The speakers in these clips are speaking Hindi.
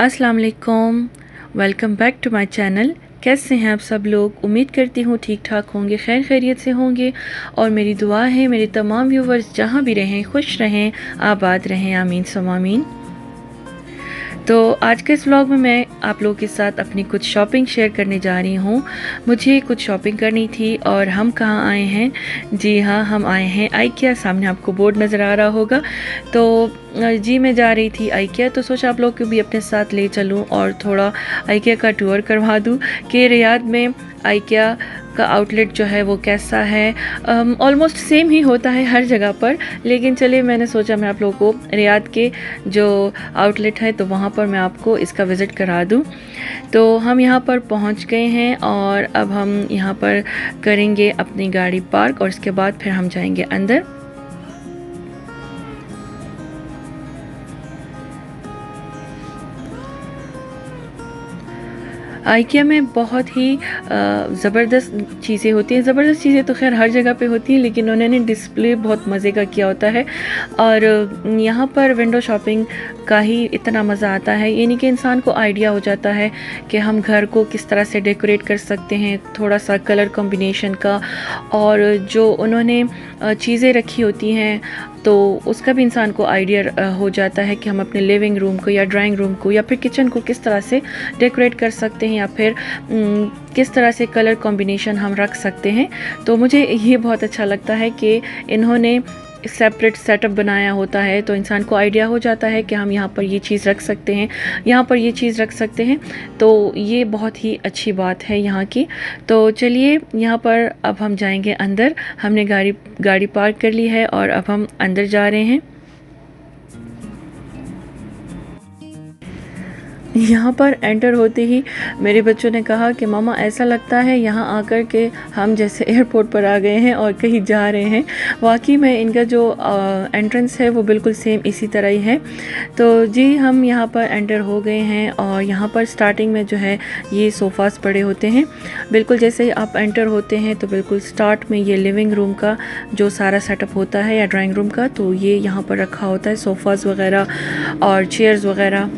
अस्सलाम वालेकुम, welcome back to my channel. कैसे हैं आप सब लोग? उम्मीद करती हूँ ठीक ठाक होंगे, खैर खैरियत से होंगे। और मेरी दुआ है मेरे तमाम व्यूवर्स जहाँ भी रहें खुश रहें, आबाद रहें, आमीन सुम आमीन। तो आज के इस व्लॉग में मैं आप लोगों के साथ अपनी कुछ शॉपिंग शेयर करने जा रही हूँ। मुझे कुछ शॉपिंग करनी थी और हम कहाँ आए हैं? जी हाँ, हम आए हैं आइकिया। सामने आपको बोर्ड नज़र आ रहा होगा। तो जी मैं जा रही थी आइकिया, तो सोचा आप लोग को भी अपने साथ ले चलूँ और थोड़ा आइकिया का टूर करवा दूँ कि रियाद में आइकिया का आउटलेट जो है वो कैसा है। ऑलमोस्ट सेम ही होता है हर जगह पर, लेकिन चलिए मैंने सोचा मैं आप लोगों को रियाद के जो आउटलेट है तो वहाँ पर मैं आपको इसका विज़िट करा दूँ। तो हम यहाँ पर पहुँच गए हैं और अब हम यहाँ पर करेंगे अपनी गाड़ी पार्क और इसके बाद फिर हम जाएंगे अंदर। आइकिया में बहुत ही ज़बरदस्त चीज़ें होती हैं। ज़बरदस्त चीज़ें तो खैर हर जगह पे होती हैं, लेकिन उन्होंने डिस्प्ले बहुत मज़े का किया होता है। और यहाँ पर विंडो शॉपिंग का ही इतना मज़ा आता है, यानी कि इंसान को आइडिया हो जाता है कि हम घर को किस तरह से डेकोरेट कर सकते हैं, थोड़ा सा कलर कॉम्बिनेशन का। और जो उन्होंने चीज़ें रखी होती हैं तो उसका भी इंसान को आइडिया हो जाता है कि हम अपने लिविंग रूम को या ड्राइंग रूम को या फिर किचन को किस तरह से डेकोरेट कर सकते हैं या फिर किस तरह से कलर कॉम्बिनेशन हम रख सकते हैं। तो मुझे ये बहुत अच्छा लगता है कि इन्होंने सेपरेट सेटअप बनाया होता है, तो इंसान को आइडिया हो जाता है कि हम यहाँ पर ये चीज़ रख सकते हैं, यहाँ पर ये चीज़ रख सकते हैं। तो ये बहुत ही अच्छी बात है यहाँ की। तो चलिए यहाँ पर अब हम जाएंगे अंदर। हमने गाड़ी पार्क कर ली है और अब हम अंदर जा रहे हैं। यहाँ पर एंटर होते ही मेरे बच्चों ने कहा कि मामा ऐसा लगता है यहाँ आकर के हम जैसे एयरपोर्ट पर आ गए हैं और कहीं जा रहे हैं। वाकई में इनका जो एंट्रेंस है वो बिल्कुल सेम इसी तरह ही है। तो जी हम यहाँ पर एंटर हो गए हैं और यहाँ पर स्टार्टिंग में जो है ये सोफ़ास पड़े होते हैं। बिल्कुल जैसे ही आप एंटर होते हैं तो बिल्कुल स्टार्ट में ये लिविंग रूम का जो सारा सेटअप होता है या ड्राइंग रूम का, तो ये यहाँ पर रखा होता है, सोफ़ास वगैरह और चेयर्स वगैरह।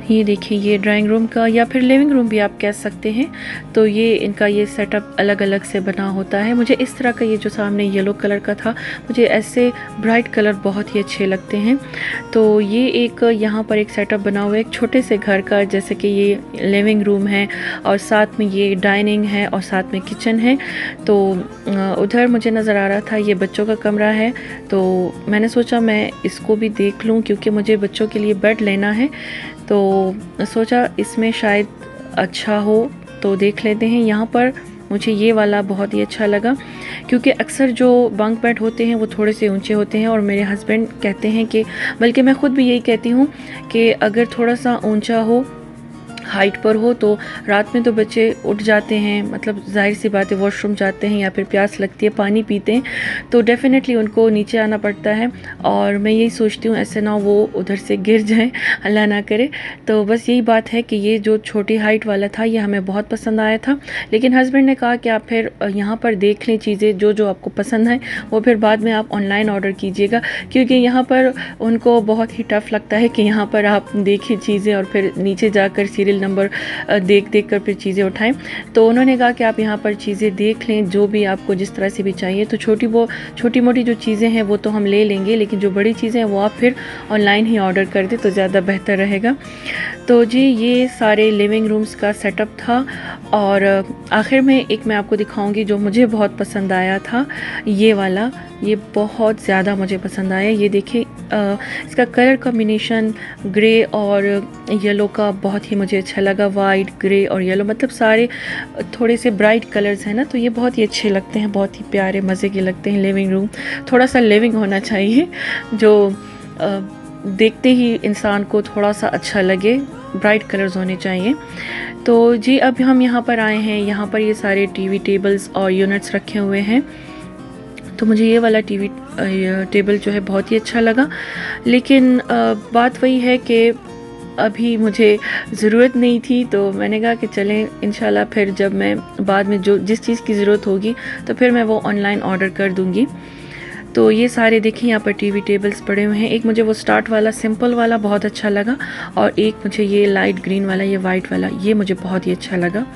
ये देखिए ये ड्राइंग रूम का या फिर लिविंग रूम भी आप कह सकते हैं। तो ये इनका ये सेटअप अलग अलग से बना होता है। मुझे इस तरह का ये जो सामने येलो कलर का था, मुझे ऐसे ब्राइट कलर बहुत ही अच्छे लगते हैं। तो ये एक यहाँ पर एक सेटअप बना हुआ है एक छोटे से घर का, जैसे कि ये लिविंग रूम है और साथ में ये डाइनिंग है और साथ में किचन है। तो उधर मुझे नज़र आ रहा था ये बच्चों का कमरा है, तो मैंने सोचा मैं इसको भी देख लूँ क्योंकि मुझे बच्चों के लिए बेड लेना है। तो सोचा इसमें शायद अच्छा हो तो देख लेते हैं। यहाँ पर मुझे ये वाला बहुत ही अच्छा लगा क्योंकि अक्सर जो बंक बेड होते हैं वो थोड़े से ऊंचे होते हैं और मेरे हस्बैंड कहते हैं कि, बल्कि मैं ख़ुद भी यही कहती हूँ कि अगर थोड़ा सा ऊंचा हो, हाइट पर हो, तो रात में तो बच्चे उठ जाते हैं, मतलब जाहिर सी बात है वॉशरूम जाते हैं या फिर प्यास लगती है पानी पीते हैं, तो डेफ़िनेटली उनको नीचे आना पड़ता है। और मैं यही सोचती हूँ ऐसे ना वो उधर से गिर जाएं, अल्लाह ना करे। तो बस यही बात है कि ये जो छोटी हाइट वाला था ये हमें बहुत पसंद आया था, लेकिन हस्बैंड ने कहा कि आप फिर यहाँ पर देख लें चीज़ें जो जो आपको पसंद है, वो फिर बाद में आप ऑनलाइन ऑर्डर कीजिएगा, क्योंकि यहाँ पर उनको बहुत ही टफ़ लगता है कि यहाँ पर आप देखिए चीज़ें और फिर नीचे जाकर सीरियल नंबर देख कर फिर चीज़ें उठाएं। तो उन्होंने कहा कि आप यहाँ पर चीज़ें देख लें जो भी आपको जिस तरह से भी चाहिए। तो छोटी मोटी जो चीज़ें हैं वो तो हम ले लेंगे, लेकिन जो बड़ी चीज़ें हैं वो आप फिर ऑनलाइन ही ऑर्डर कर दें तो ज़्यादा बेहतर रहेगा। तो जी ये सारे लिविंग रूम्स का सेटअप था। और आखिर में एक मैं आपको दिखाऊंगी जो मुझे बहुत पसंद आया था, ये वाला, ये बहुत ज़्यादा मुझे पसंद आया। ये देखिए इसका कलर कॉम्बिनेशन ग्रे और येलो का बहुत ही मुझे अच्छा लगा। वाइट, ग्रे और येलो, मतलब सारे थोड़े से ब्राइट कलर्स हैं ना, तो ये बहुत ही अच्छे लगते हैं, बहुत ही प्यारे मज़े के लगते हैं। लिविंग रूम थोड़ा सा लिविंग होना चाहिए, जो देखते ही इंसान को थोड़ा सा अच्छा लगे, ब्राइट कलर्स होने चाहिए। तो जी अब हम यहाँ पर आए हैं, यहाँ पर ये सारे टीवी टेबल्स और यूनिट्स रखे हुए हैं। तो मुझे ये वाला टीवी टेबल जो है बहुत ही अच्छा लगा, लेकिन बात वही है कि अभी मुझे ज़रूरत नहीं थी, तो मैंने कहा कि चलें इंशाल्लाह फिर जब मैं बाद में जो जिस चीज़ की ज़रूरत होगी तो फिर मैं वो ऑनलाइन ऑर्डर कर दूँगी। तो ये सारे देखिए यहाँ पर टीवी टेबल्स पड़े हुए हैं। एक मुझे वो स्टार्ट वाला सिंपल वाला बहुत अच्छा लगा और एक मुझे ये लाइट ग्रीन वाला, ये वाइट वाला, ये मुझे बहुत ही अच्छा लगा।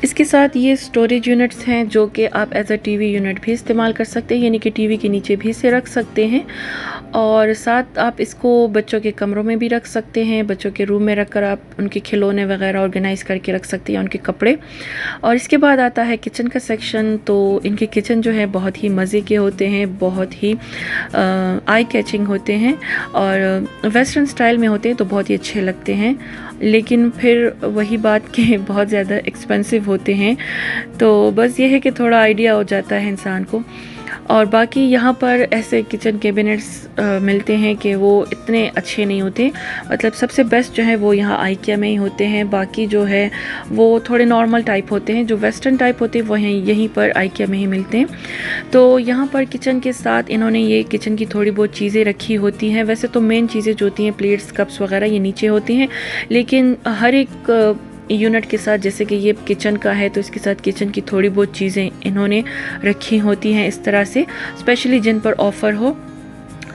इसके साथ ये स्टोरेज यूनिट्स हैं जो कि आप एज अ टीवी यूनिट भी इस्तेमाल कर सकते हैं, यानी कि टीवी के नीचे भी इसे रख सकते हैं और साथ आप इसको बच्चों के कमरों में भी रख सकते हैं। बच्चों के रूम में रखकर आप उनके खिलौने वगैरह ऑर्गेनाइज करके रख सकते हैं, उनके कपड़े। और इसके बाद आता है किचन का सेक्शन। तो इनके किचन जो है बहुत ही मज़े के होते हैं, बहुत ही आई कैचिंग होते हैं और वेस्टर्न स्टाइल में होते हैं तो बहुत ही अच्छे लगते हैं, लेकिन फिर वही बात कि बहुत ज़्यादा एक्सपेंसिव होते हैं। तो बस ये है कि थोड़ा आइडिया हो जाता है इंसान को। और बाकी यहाँ पर ऐसे किचन कैबिनेट्स मिलते हैं कि वो इतने अच्छे नहीं होते, मतलब सबसे बेस्ट जो है वो यहाँ आइकिया में ही होते हैं। बाकी जो है वो थोड़े नॉर्मल टाइप होते हैं, जो वेस्टर्न टाइप होते हैं वो यहीं पर आइकिया में ही मिलते हैं। तो यहाँ पर किचन के साथ इन्होंने ये किचन की थोड़ी बहुत चीज़ें रखी होती हैं। वैसे तो मेन चीज़ें जो होती हैं प्लेट्स कप्स वगैरह ये नीचे होती हैं, लेकिन हर एक यूनिट के साथ, जैसे कि ये किचन का है तो इसके साथ किचन की थोड़ी बहुत चीज़ें इन्होंने रखी होती हैं इस तरह से, स्पेशली जिन पर ऑफ़र हो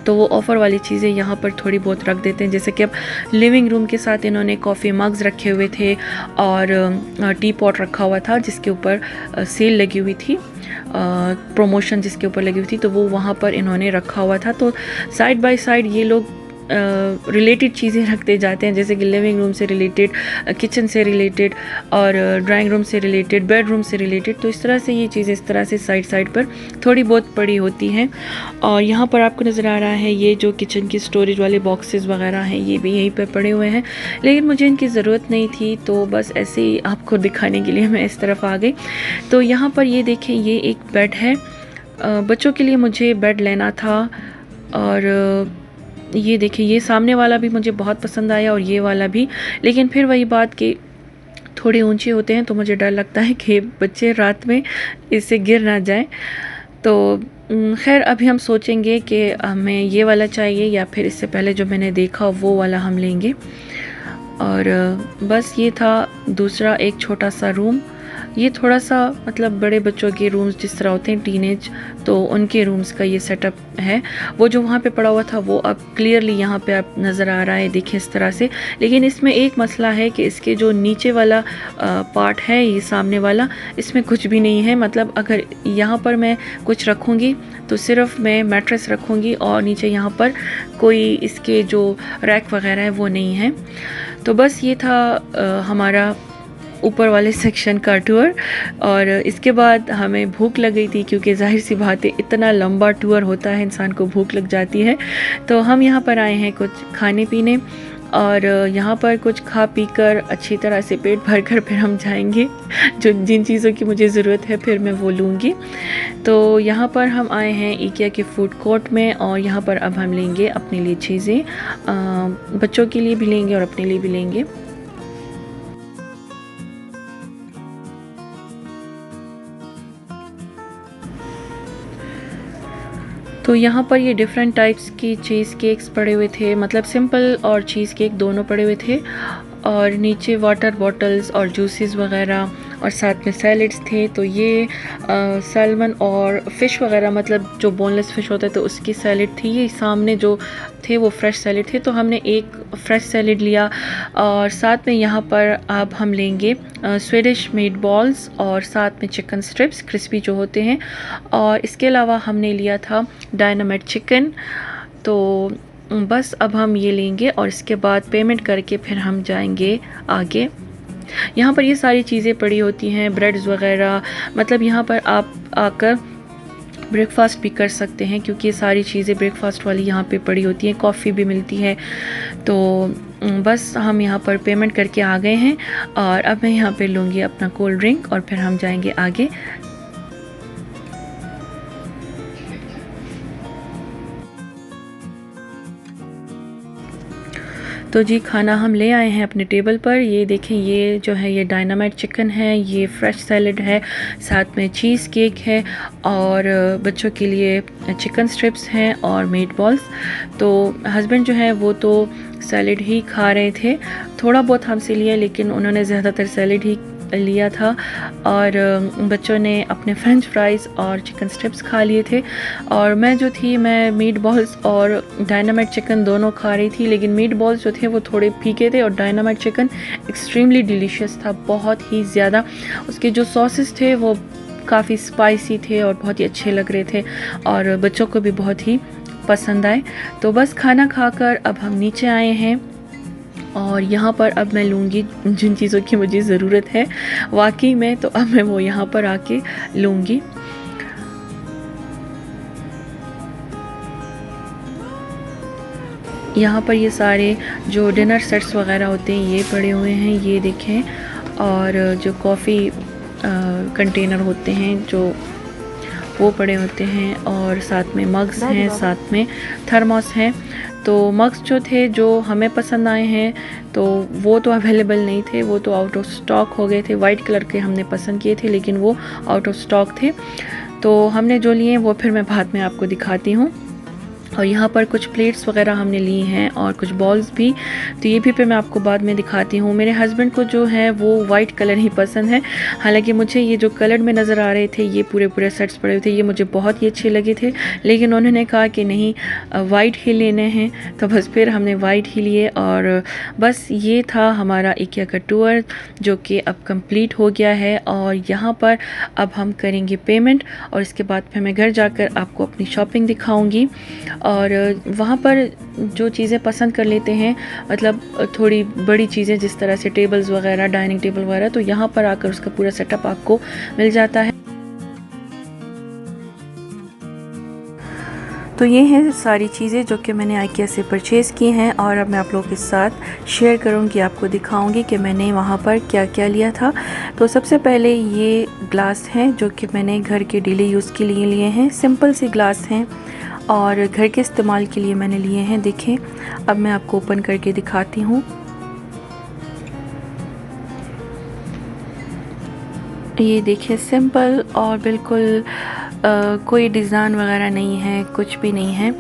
तो वो ऑफ़र वाली चीज़ें यहाँ पर थोड़ी बहुत रख देते हैं। जैसे कि अब लिविंग रूम के साथ इन्होंने कॉफ़ी मग्स रखे हुए थे और टी पॉट रखा हुआ था जिसके ऊपर सेल लगी हुई थी, प्रमोशन जिसके ऊपर लगी हुई थी, तो वो वहाँ पर इन्होंने रखा हुआ था। तो साइड बाय साइड ये लोग रिलेटेड चीज़ें रखते जाते हैं, जैसे कि लिविंग रूम से रिलेटेड, किचन से रिलेटेड और ड्राइंग रूम से रिलेटेड, बेडरूम से रिलेटेड। तो इस तरह से ये चीज़ें इस तरह से साइड साइड पर थोड़ी बहुत पड़ी होती हैं। और यहाँ पर आपको नज़र आ रहा है ये जो किचन की स्टोरेज वाले बॉक्सेस वगैरह हैं ये भी यहीं पर पड़े हुए हैं, लेकिन मुझे इनकी ज़रूरत नहीं थी तो बस ऐसे ही आपको दिखाने के लिए मैं इस तरफ आ गई। तो यहाँ पर ये देखें, ये एक बेड है, बच्चों के लिए मुझे बेड लेना था। और ये देखिए ये सामने वाला भी मुझे बहुत पसंद आया और ये वाला भी, लेकिन फिर वही बात कि थोड़े ऊंचे होते हैं तो मुझे डर लगता है कि बच्चे रात में इससे गिर ना जाएं। तो खैर अभी हम सोचेंगे कि हमें ये वाला चाहिए या फिर इससे पहले जो मैंने देखा वो वाला हम लेंगे। और बस ये था दूसरा एक छोटा सा रूम। ये थोड़ा सा मतलब बड़े बच्चों के रूम्स जिस तरह होते हैं टीनेज, तो उनके रूम्स का ये सेटअप है। वो जो वहाँ पे पड़ा हुआ था वो अब क्लियरली यहाँ पे आप नज़र आ रहा है, देखिए इस तरह से। लेकिन इसमें एक मसला है कि इसके जो नीचे वाला पार्ट है, ये सामने वाला, इसमें कुछ भी नहीं है। मतलब अगर यहाँ पर मैं कुछ रखूँगी तो सिर्फ मैं मैट्रेस रखूँगी और नीचे यहाँ पर कोई इसके जो रैक वगैरह है वो नहीं है। तो बस ये था हमारा ऊपर वाले सेक्शन का टूर। और इसके बाद हमें भूख लग गई थी, क्योंकि जाहिर सी बात है इतना लंबा टूर होता है इंसान को भूख लग जाती है। तो हम यहाँ पर आए हैं कुछ खाने पीने और यहाँ पर कुछ खा पी कर अच्छी तरह से पेट भर कर फिर हम जाएंगे, जो जिन चीज़ों की मुझे ज़रूरत है फिर मैं वो लूँगी। तो यहाँ पर हम आए हैं इकिया के फूड कोर्ट में और यहाँ पर अब हम लेंगे अपने लिए चीज़ें, बच्चों के लिए भी लेंगे और अपने लिए भी लेंगे। तो यहाँ पर ये डिफरेंट टाइप्स की चीज़ केक्स पड़े हुए थे, मतलब सिंपल और चीज़ केक दोनों पड़े हुए थे। और नीचे वाटर बॉटल्स और जूसेस वगैरह और साथ में सैलड्स थे। तो ये सैल्मन और फ़िश वगैरह, मतलब जो बोनलेस फ़िश होता है तो उसकी सैलड थी। ये सामने जो थे वो फ्रेश सैलड थे, तो हमने एक फ्रेश सैलड लिया। और साथ में यहाँ पर अब हम लेंगे स्वीडिश मीट बॉल्स और साथ में चिकन स्ट्रिप्स क्रिस्पी जो होते हैं। और इसके अलावा हमने लिया था डायनामाइट चिकन। तो बस अब हम ये लेंगे और इसके बाद पेमेंट करके फिर हम जाएंगे आगे। यहाँ पर ये सारी चीज़ें पड़ी होती हैं, ब्रेड्स वगैरह, मतलब यहाँ पर आप आकर ब्रेकफास्ट भी कर सकते हैं, क्योंकि ये सारी चीज़ें ब्रेकफास्ट वाली यहाँ पे पड़ी होती हैं, कॉफ़ी भी मिलती है। तो बस हम यहाँ पर पेमेंट करके आ गए हैं और अब मैं यहाँ पे लूँगी अपना कोल्ड ड्रिंक और फिर हम जाएंगे आगे। तो जी खाना हम ले आए हैं अपने टेबल पर। ये देखें, ये जो है ये डायनामाइट चिकन है, ये फ्रेश सैलड है, साथ में चीज़ केक है और बच्चों के लिए चिकन स्ट्रिप्स हैं और मीट बॉल्स। तो हस्बैंड जो है वो तो सैलड ही खा रहे थे, थोड़ा बहुत हमसे लिया लेकिन उन्होंने ज़्यादातर सैलड ही लिया था और बच्चों ने अपने फ्रेंच फ्राइज़ और चिकन स्ट्रिप्स खा लिए थे और मैं जो थी मैं मीट बॉल्स और डायनामाइट चिकन दोनों खा रही थी। लेकिन मीट बॉल्स जो थे वो थोड़े फीके थे और डायनामाइट चिकन एक्सट्रीमली डिलीशियस था, बहुत ही ज़्यादा। उसके जो सॉसेस थे वो काफ़ी स्पाइसी थे और बहुत ही अच्छे लग रहे थे और बच्चों को भी बहुत ही पसंद आए। तो बस खाना खाकर अब हम नीचे आए हैं और यहाँ पर अब मैं लूँगी जिन चीज़ों की मुझे ज़रूरत है वाकई में, तो अब मैं वो यहाँ पर आके लूँगी। यहाँ पर ये सारे जो डिनर सेट्स वगैरह होते हैं ये पड़े हुए हैं, ये देखें। और जो कॉफ़ी कंटेनर होते हैं जो वो पड़े होते हैं और साथ में मग्स हैं, साथ में थर्मोस हैं। तो मग्स जो थे जो हमें पसंद आए हैं तो वो तो अवेलेबल नहीं थे, वो तो आउट ऑफ स्टॉक हो गए थे। वाइट कलर के हमने पसंद किए थे लेकिन वो आउट ऑफ स्टॉक थे। तो हमने जो लिए वो फिर मैं बाद में आपको दिखाती हूँ। और यहाँ पर कुछ प्लेट्स वगैरह हमने ली हैं और कुछ बॉल्स भी, तो ये भी मैं आपको बाद में दिखाती हूँ। मेरे हस्बैंड को जो है वो वाइट कलर ही पसंद है, हालांकि मुझे ये जो कलर में नज़र आ रहे थे ये पूरे सेट्स पड़े हुए थे, ये मुझे बहुत ही अच्छे लगे थे। लेकिन उन्होंने कहा कि नहीं वाइट ही लेने हैं, तो बस फिर हमने वाइट ही लिए। और बस ये था हमारा इकिया का टूर जो कि अब कंप्लीट हो गया है। और यहाँ पर अब हम करेंगे पेमेंट और इसके बाद फिर मैं घर जाकर आपको अपनी शॉपिंग दिखाऊँगी। और वहाँ पर जो चीज़ें पसंद कर लेते हैं, मतलब थोड़ी बड़ी चीज़ें जिस तरह से टेबल्स वगैरह, डाइनिंग टेबल वगैरह, तो यहाँ पर आकर उसका पूरा सेटअप आपको मिल जाता है। तो ये हैं सारी चीज़ें जो कि मैंने IKEA से परचेज़ की हैं और अब मैं आप लोगों के साथ शेयर करूँगी, आपको दिखाऊँगी कि मैंने वहाँ पर क्या क्या लिया था। तो सबसे पहले ये ग्लास हैं जो कि मैंने घर के डेली यूज़ के लिए हैं। सिंपल सी ग्लास हैं और घर के इस्तेमाल के लिए मैंने लिए हैं। देखें, अब मैं आपको ओपन करके दिखाती हूँ। ये देखिए, सिंपल और बिल्कुल कोई डिज़ाइन वगैरह नहीं है, कुछ भी नहीं है।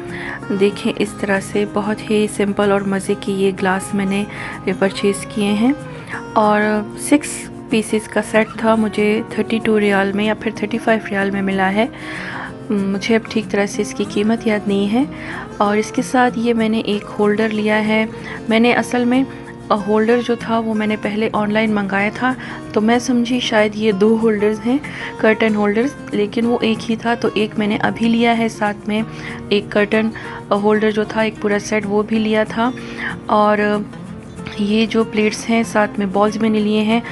देखें इस तरह से बहुत ही सिंपल और मज़े की ये ग्लास मैंने परचेज़ किए हैं। और 6 पीसेस का सेट था, मुझे 32 रियाल में या फिर 35 रियाल में मिला है। मुझे अब ठीक तरह से इसकी कीमत याद नहीं है। और इसके साथ ये मैंने एक होल्डर लिया है। मैंने असल में होल्डर जो था वो मैंने पहले ऑनलाइन मंगाया था, तो मैं समझी शायद ये 2 होल्डर्स हैं, कर्टन होल्डर्स, लेकिन वो एक ही था। तो एक मैंने अभी लिया है, साथ में एक कर्टन होल्डर जो था, एक पूरा सेट वो भी लिया था। और ये जो प्लेट्स हैं साथ में बॉल्स मैंने लिए हैं।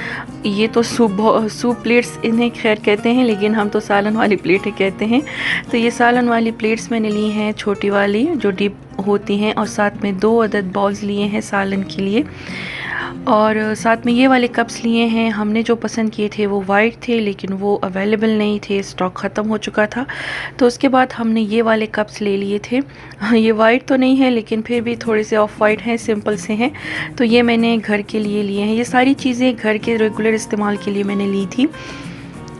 ये तो सूप प्लेट्स इन्हें खैर कहते हैं, लेकिन हम तो सालन वाली प्लेटें कहते हैं। तो ये सालन वाली प्लेट्स मैंने ली हैं, छोटी वाली जो डीप होती हैं, और साथ में 2 अदद बॉल्स लिए हैं सालन के लिए। और साथ में ये वाले कप्स लिए हैं। हमने जो पसंद किए थे वो वाइट थे, लेकिन वो अवेलेबल नहीं थे, स्टॉक ख़त्म हो चुका था। तो उसके बाद हमने ये वाले कप्स ले लिए थे। ये वाइट तो नहीं है लेकिन फिर भी थोड़े से ऑफ वाइट हैं, सिंपल से हैं। तो ये मैंने घर के लिए लिए हैं। ये सारी चीज़ें घर के रेगुलर इस्तेमाल के लिए मैंने ली थी।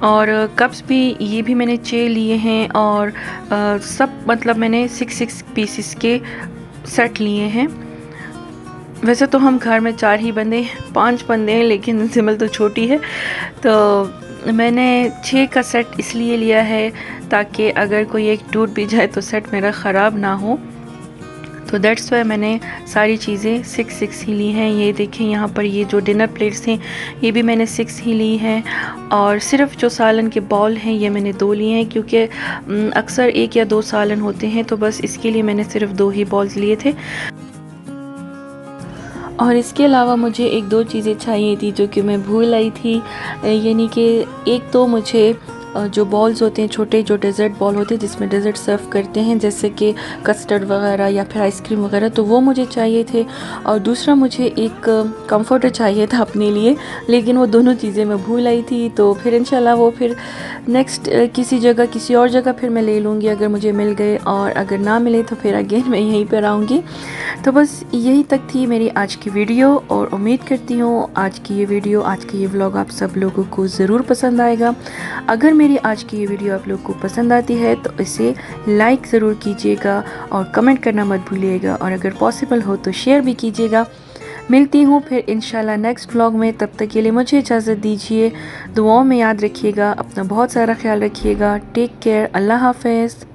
और कप्स भी, ये भी मैंने 6 लिए हैं। और सब मतलब मैंने 6 पीसेस के सेट लिए हैं। वैसे तो हम घर में 4 ही बंदे, 5 बंदे हैं, लेकिन सिमल तो छोटी है, तो मैंने 6 का सेट इसलिए लिया है ताकि अगर कोई एक टूट भी जाए तो सेट मेरा ख़राब ना हो। तो दैट्स वाई मैंने सारी चीज़ें 6 ही ली हैं। ये देखें, यहाँ पर ये जो डिनर प्लेट्स हैं ये भी मैंने 6 ही ली हैं। और सिर्फ जो सालन के बॉल हैं ये मैंने 2 लिए हैं, क्योंकि अक्सर 1 या 2 सालन होते हैं, तो बस इसके लिए मैंने सिर्फ 2 ही बॉल्स लिए थे। और इसके अलावा मुझे 1-2 चीज़ें चाहिए थी जो कि मैं भूल आई थी, यानी कि एक तो मुझे जो बॉल्स होते हैं, छोटे जो डेज़र्ट बॉल होते हैं जिसमें डेज़र्ट सर्व करते हैं, जैसे कि कस्टर्ड वगैरह या फिर आइसक्रीम वगैरह, तो वो मुझे चाहिए थे। और दूसरा मुझे एक कंफर्टर चाहिए था अपने लिए, लेकिन वो दोनों चीज़ें मैं भूल आई थी। तो फिर इंशाल्लाह वो फिर नेक्स्ट किसी जगह, किसी और जगह फिर मैं ले लूँगी अगर मुझे मिल गए, और अगर ना मिले तो फिर अगेन मैं यहीं पर आऊँगी। तो बस यही तक थी मेरी आज की वीडियो, और उम्मीद करती हूँ आज की ये वीडियो, आज की ये व्लॉग आप सब लोगों को ज़रूर पसंद आएगा। अगर मेरी आज की ये वीडियो आप लोगों को पसंद आती है तो इसे लाइक ज़रूर कीजिएगा और कमेंट करना मत भूलिएगा, और अगर पॉसिबल हो तो शेयर भी कीजिएगा। मिलती हूँ फिर इंशाल्लाह नेक्स्ट व्लॉग में, तब तक के लिए मुझे इजाज़त दीजिए। दुआओं में याद रखिएगा, अपना बहुत सारा ख्याल रखिएगा। टेक केयर, अल्लाह हाफ़िज़।